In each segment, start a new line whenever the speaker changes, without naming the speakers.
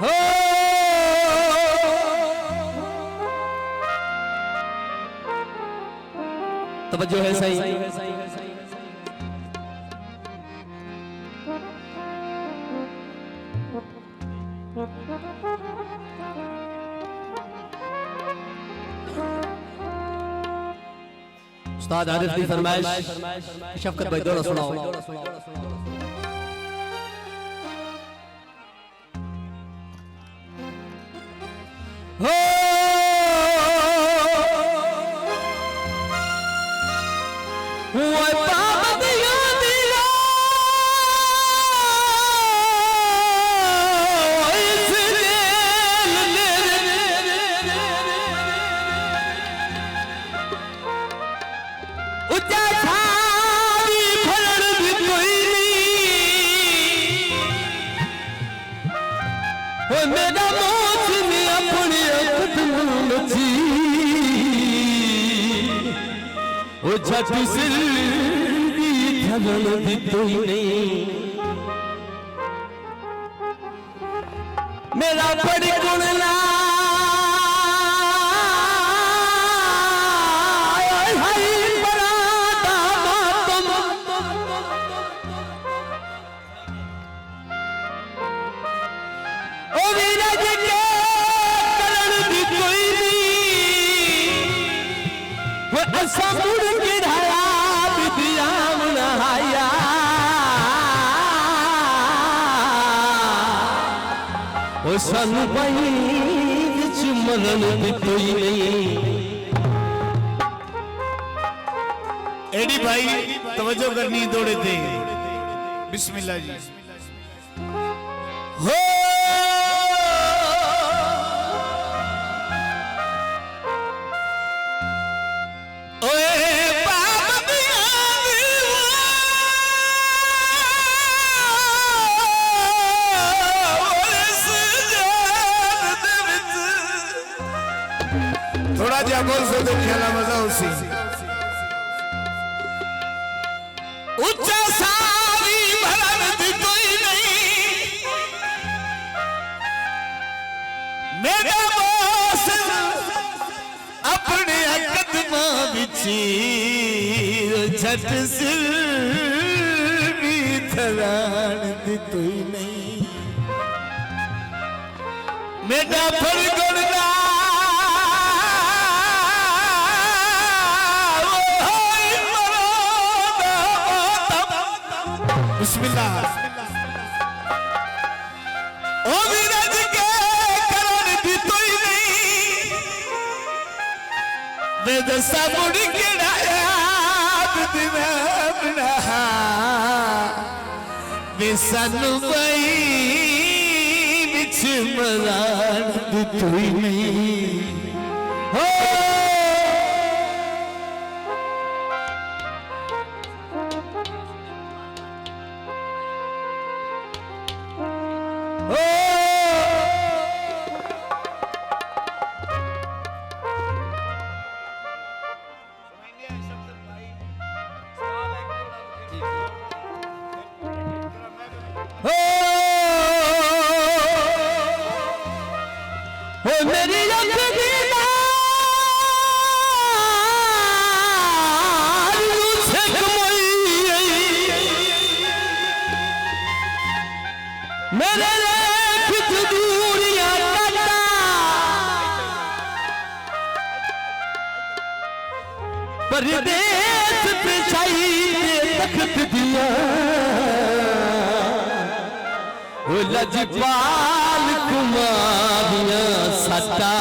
हो तवज्जो है सही। उस्ताद आरिफ की फरमाइश शफकत भाई दोनों सुनाओ। हो मेरा मौसमी अपने जी वो झट सिर की थलन दी कोई नहीं मेरा बड़ी गुणला सन भाई विच मरण दी कोई नहीं।
एडी भाई तवज्जो करनी दौड़े थे। बिस्मिल्लाह जी।
हो
थोड़ा जा बोल से तो खेला मजा उसी
उच्चा सारी भरन दी कोई नहीं मेरा बोस अपने कदमां बिची झट सिर भी थलान दी कोई नहीं मेरा फरगुणा
बिस्मिल्लाह।
ओ विरज के करण दी तोई नहीं वेद सबुड़ के याद दिना बना विसन भाई बिच मरान दी तोई नहीं हो मेरी मेरे कुछ दूरियां काटा परदेश पे छाई तख्त दिया वो लजपाल कुमारियां सटा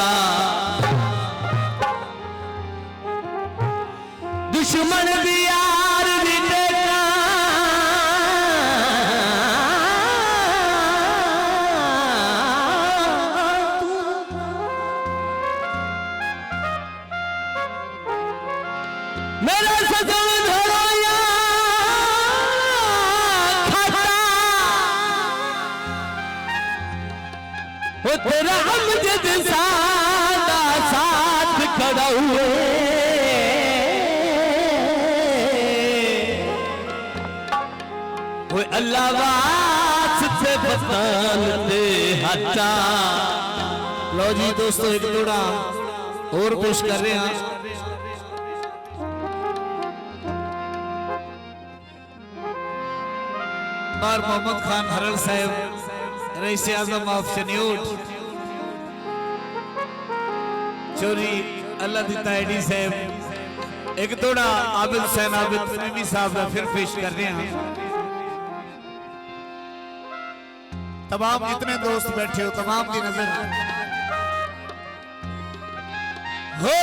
दुश्मन भी यार भी देखा मेरा सजन धरोया खाता वो तेरा अमजद सादा साथ खड़ा हुए वो अल्लाह ते बतान ते हटा।
लो जी दोस्तों एक जोड़ा और पेश कर रहे हैं। और मोहम्मद खान हरल साहब रईस आजम ऑफ शनियोट चोरी अल्लाह दिता एडी साहब एक जोड़ा आबिद हुसैन आबिद फरीमी साहब का फिर पेश कर रहे हैं। तमाम जितने दोस्त बैठे हो तमाम की नजर हो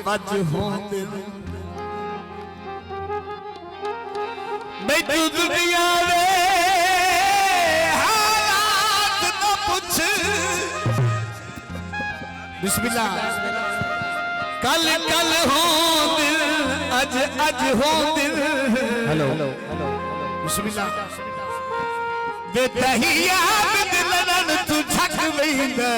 बज हो दिल मैं तू दुनिया में हालात न पूछ। बिस्मिल्लाह। कल कल हो दिल अज अज हो दिल।
हेलो
बिस्मिल्लाह। वे दहिया दिल नन तू छक वेंदा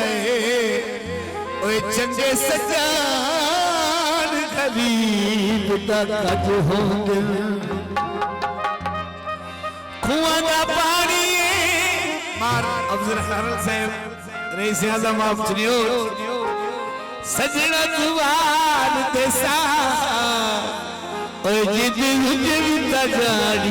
ओए चंगे सजान गरीब दा कज हो दिल खुआ दा पानी मार अफजल हरल साहब रईस आजम ऑफ शनियोट सजना जुबान ते सा ओए जिद जिद दा जाड़ी